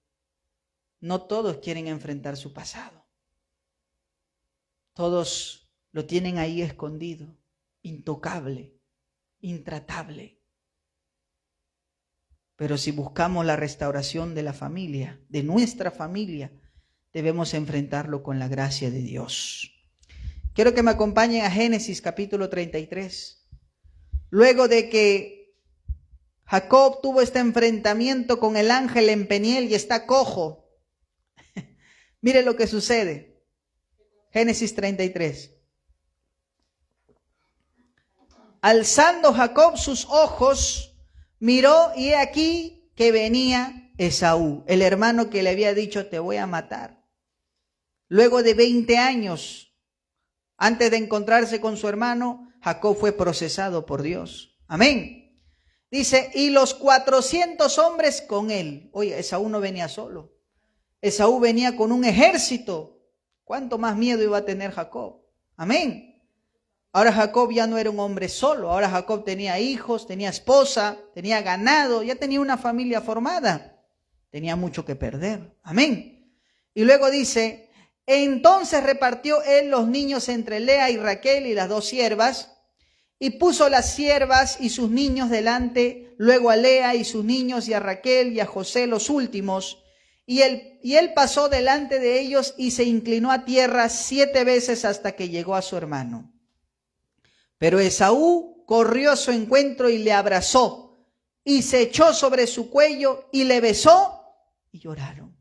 no todos quieren enfrentar su pasado. Todos lo tienen ahí escondido, intocable, intratable. Pero si buscamos la restauración de la familia, de nuestra familia, debemos enfrentarlo con la gracia de Dios. Quiero que me acompañen a Génesis capítulo 33. Luego de que Jacob tuvo este enfrentamiento con el ángel en Peniel y está cojo, mire lo que sucede. Génesis 33. Alzando Jacob sus ojos, miró y he aquí que venía Esaú, el hermano que le había dicho, te voy a matar. Luego de 20 años, antes de encontrarse con su hermano, Jacob fue procesado por Dios. Amén. Dice, y los 400 hombres con él. Oye, Esaú no venía solo. Esaú venía con un ejército. ¿Cuánto más miedo iba a tener Jacob? Amén. Ahora Jacob ya no era un hombre solo. Ahora Jacob tenía hijos, tenía esposa, tenía ganado, ya tenía una familia formada. Tenía mucho que perder. Amén. Y luego dice, Entonces repartió él los niños entre Lea y Raquel y las dos siervas, y puso las siervas y sus niños delante, luego a Lea y sus niños, y a Raquel y a José los últimos. Y él pasó delante de ellos y se inclinó a tierra 7 veces hasta que llegó a su hermano. Pero Esaú corrió a su encuentro y le abrazó, y se echó sobre su cuello y le besó, y lloraron.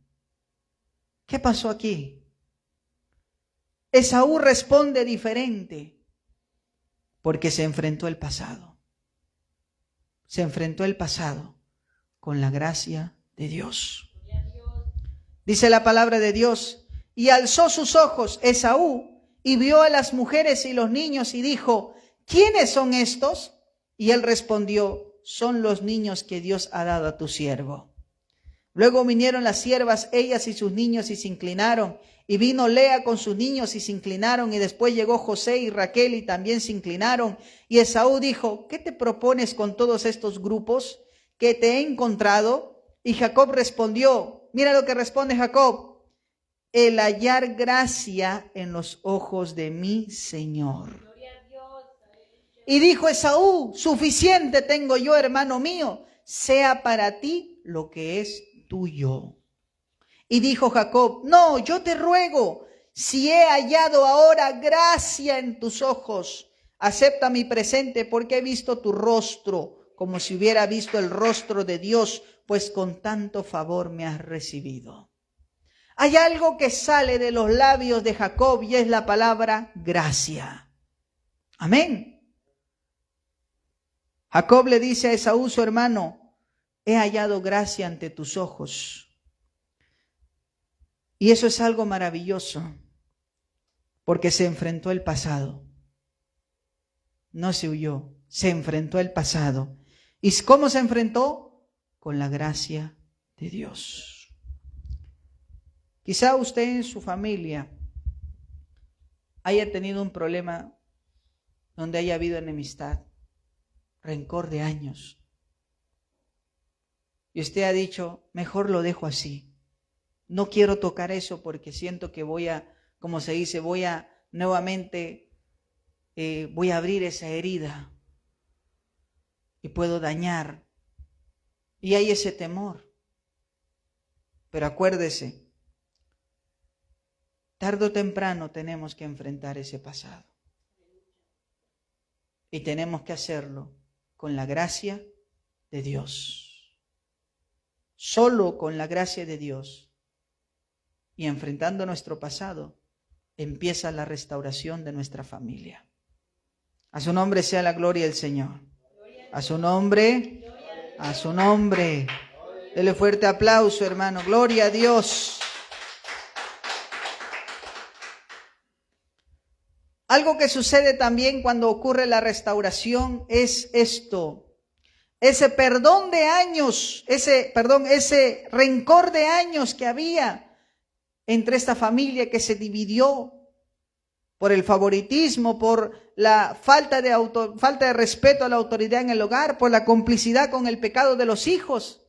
¿Qué pasó aquí? Esaú responde diferente, porque se enfrentó el pasado. Se enfrentó el pasado con la gracia de Dios. Dice la palabra de Dios, y alzó sus ojos Esaú y vio a las mujeres y los niños y dijo, ¿quiénes son estos? Y él respondió, son los niños que Dios ha dado a tu siervo. Luego vinieron las siervas, ellas y sus niños, y se inclinaron. Y vino Lea con sus niños y se inclinaron. Y después llegó José y Raquel y también se inclinaron. Y Esaú dijo, ¿qué te propones con todos estos grupos que te he encontrado? Y Jacob respondió, mira lo que responde Jacob, el hallar gracia en los ojos de mi Señor. Y dijo Esaú, suficiente tengo yo, hermano mío, sea para ti lo que es tuyo. Y dijo Jacob, no, yo te ruego, si he hallado ahora gracia en tus ojos, acepta mi presente, porque he visto tu rostro, como si hubiera visto el rostro de Dios, pues con tanto favor me has recibido. Hay algo que sale de los labios de Jacob y es la palabra gracia. Amén. Jacob le dice a Esaú, su hermano, he hallado gracia ante tus ojos. Y eso es algo maravilloso, porque se enfrentó el pasado. No se huyó, se enfrentó el pasado. ¿Y cómo se enfrentó? Con la gracia de Dios. Quizá usted en su familia haya tenido un problema donde haya habido enemistad, rencor de años. Y usted ha dicho, mejor lo dejo así. No quiero tocar eso porque siento que voy a, como se dice, voy a nuevamente, voy a abrir esa herida y puedo dañar. Y hay ese temor. Pero acuérdese, tarde o temprano tenemos que enfrentar ese pasado. Y tenemos que hacerlo con la gracia de Dios. Solo con la gracia de Dios. Y enfrentando nuestro pasado, empieza la restauración de nuestra familia. A su nombre sea la gloria del Señor. A su nombre, a su nombre. Dele fuerte aplauso, hermano. Gloria a Dios. Algo que sucede también cuando ocurre la restauración es esto. Ese perdón de años, ese rencor de años que había entre esta familia que se dividió por el favoritismo, por la falta de respeto a la autoridad en el hogar, por la complicidad con el pecado de los hijos.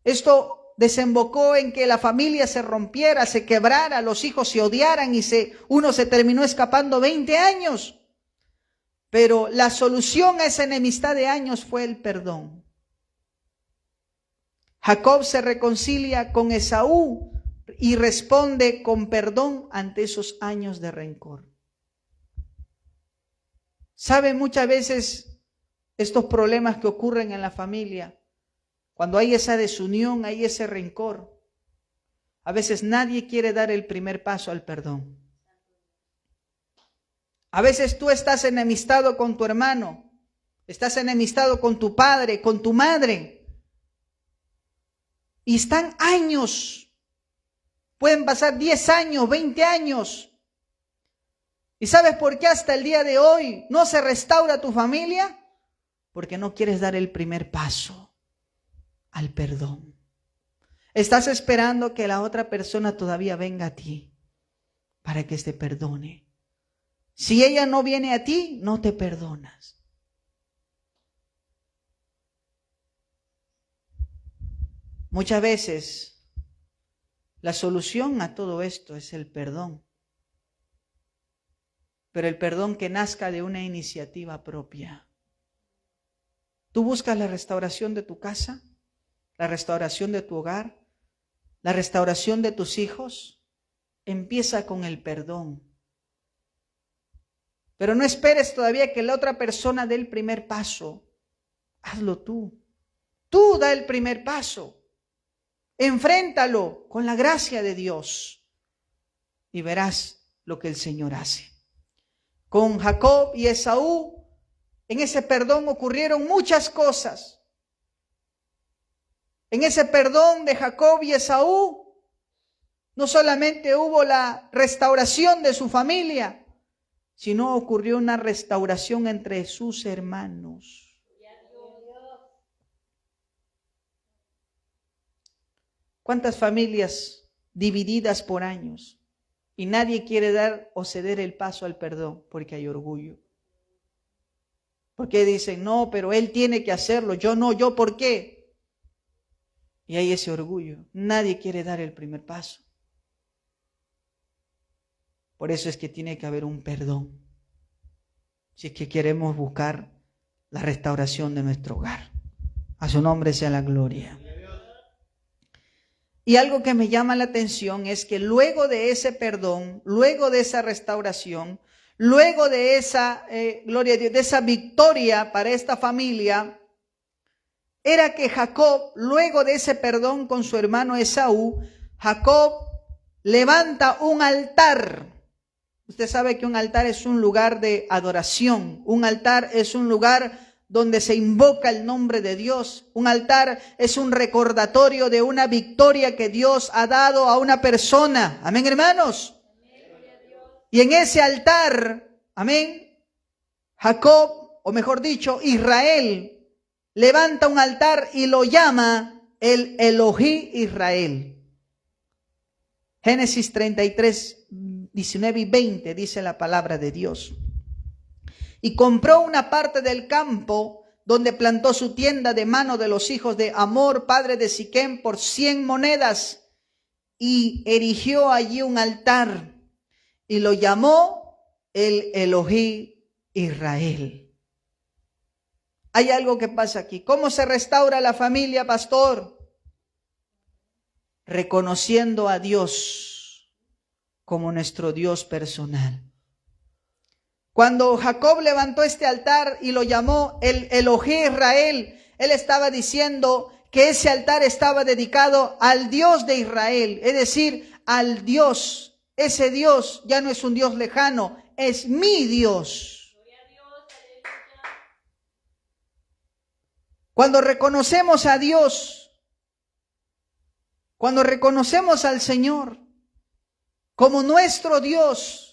Esto desembocó en que la familia se rompiera, se quebrara, los hijos se odiaran y uno se terminó escapando 20 años. Pero la solución a esa enemistad de años fue el perdón. Jacob se reconcilia con Esaú y responde con perdón ante esos años de rencor. ¿Sabe? Muchas veces estos problemas que ocurren en la familia, cuando hay esa desunión, hay ese rencor, a veces nadie quiere dar el primer paso al perdón. A veces tú estás enemistado con tu hermano, estás enemistado con tu padre, con tu madre, y están años, pueden pasar 10 años, 20 años. ¿Y sabes por qué hasta el día de hoy no se restaura tu familia? Porque no quieres dar el primer paso al perdón. Estás esperando que la otra persona todavía venga a ti para que te perdone. Si ella no viene a ti, no te perdonas. Muchas veces La solución a todo esto es el perdón. Pero el perdón que nazca de una iniciativa propia. Tú buscas la restauración de tu casa, la restauración de tu hogar, la restauración de tus hijos. Empieza con el perdón. Pero no esperes todavía que la otra persona dé el primer paso. Hazlo tú. Tú da el primer paso. Enfréntalo con la gracia de Dios y verás lo que el Señor hace. Con Jacob y Esaú, en ese perdón ocurrieron muchas cosas. En ese perdón de Jacob y Esaú, no solamente hubo la restauración de su familia, sino ocurrió una restauración entre sus hermanos. ¿Cuántas familias divididas por años? Y nadie quiere dar o ceder el paso al perdón porque hay orgullo. Porque dicen, no, pero él tiene que hacerlo, yo no, ¿yo por qué? Y hay ese orgullo. Nadie quiere dar el primer paso. Por eso es que tiene que haber un perdón. Si es que queremos buscar la restauración de nuestro hogar. A su nombre sea la gloria. Y algo que me llama la atención es que luego de ese perdón, luego de esa restauración, luego de esa, gloria a Dios, de esa victoria para esta familia, era que Jacob, luego de ese perdón con su hermano Esaú, Jacob levanta un altar. Usted sabe que un altar es un lugar de adoración, un altar es un lugar donde se invoca el nombre de Dios. Un altar es un recordatorio de una victoria que Dios ha dado a una persona. Amén, hermanos. Y en ese altar, amén, Jacob, o mejor dicho, Israel, levanta un altar y lo llama el Elohí Israel. Génesis 33, 19 y 20 dice la palabra de Dios. Y compró una parte del campo donde plantó su tienda de mano de los hijos de Hamor, padre de Siquem, por 100 monedas, y erigió allí un altar y lo llamó el Elohí Israel. Hay algo que pasa aquí. ¿Cómo se restaura la familia, pastor? Reconociendo a Dios como nuestro Dios personal. Cuando Jacob levantó este altar y lo llamó el Elohí Israel, él estaba diciendo que ese altar estaba dedicado al Dios de Israel, es decir, al Dios. Ese Dios ya no es un Dios lejano, es mi Dios. Cuando reconocemos a Dios, cuando reconocemos al Señor como nuestro Dios,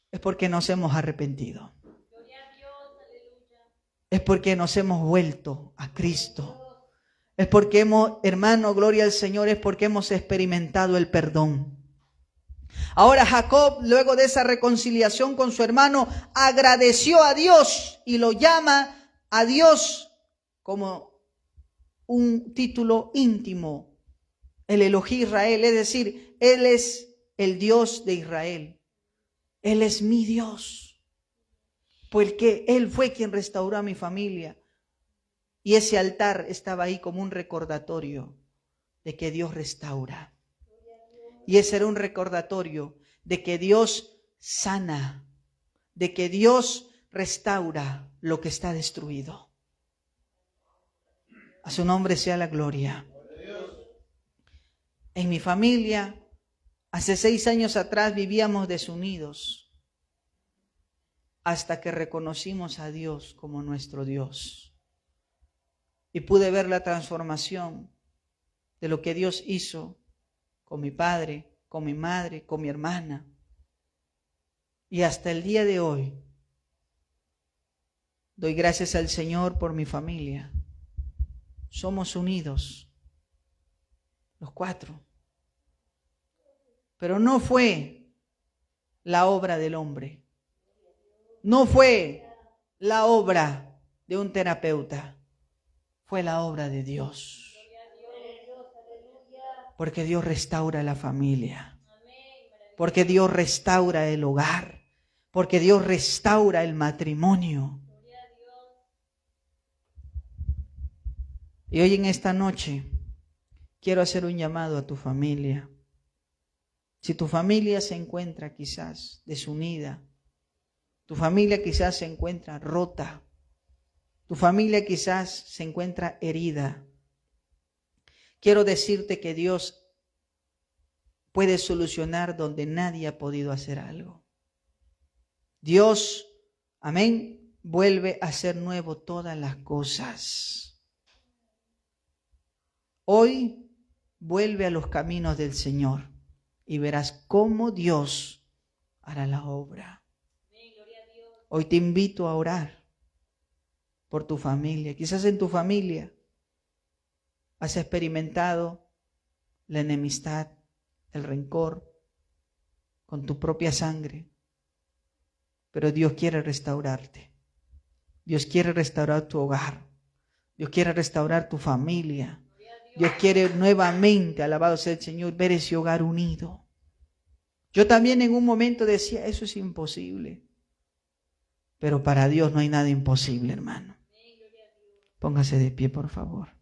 es porque nos hemos arrepentido. Es porque nos hemos vuelto a Cristo. Es porque hermano, gloria al Señor, es porque hemos experimentado el perdón. Ahora Jacob, luego de esa reconciliación con su hermano, agradeció a Dios y lo llama a Dios como un título íntimo, el Elohí Israel, es decir, Él es el Dios de Israel. Él es mi Dios, porque Él fue quien restauró a mi familia. Y ese altar estaba ahí como un recordatorio de que Dios restaura. Y ese era un recordatorio de que Dios sana, de que Dios restaura lo que está destruido. A su nombre sea la gloria. En mi familia, hace 6 años atrás vivíamos desunidos hasta que reconocimos a Dios como nuestro Dios. Y pude ver la transformación de lo que Dios hizo con mi padre, con mi madre, con mi hermana. Y hasta el día de hoy doy gracias al Señor por mi familia. Somos unidos, los 4. Pero no fue la obra del hombre. No fue la obra de un terapeuta. Fue la obra de Dios. Porque Dios restaura la familia. Porque Dios restaura el hogar. Porque Dios restaura el matrimonio. Y hoy en esta noche quiero hacer un llamado a tu familia. Si tu familia se encuentra quizás desunida, tu familia quizás se encuentra rota, tu familia quizás se encuentra herida, quiero decirte que Dios puede solucionar donde nadie ha podido hacer algo. Dios, amén, vuelve a hacer nuevo todas las cosas. Hoy vuelve a los caminos del Señor y verás cómo Dios hará la obra. Hoy te invito a orar por tu familia. Quizás en tu familia has experimentado la enemistad, el rencor con tu propia sangre. Pero Dios quiere restaurarte. Dios quiere restaurar tu hogar. Dios quiere restaurar tu familia. Dios quiere nuevamente, alabado sea el Señor, ver ese hogar unido. Yo también en un momento decía, eso es imposible. Pero para Dios no hay nada imposible, hermano. Póngase de pie, por favor.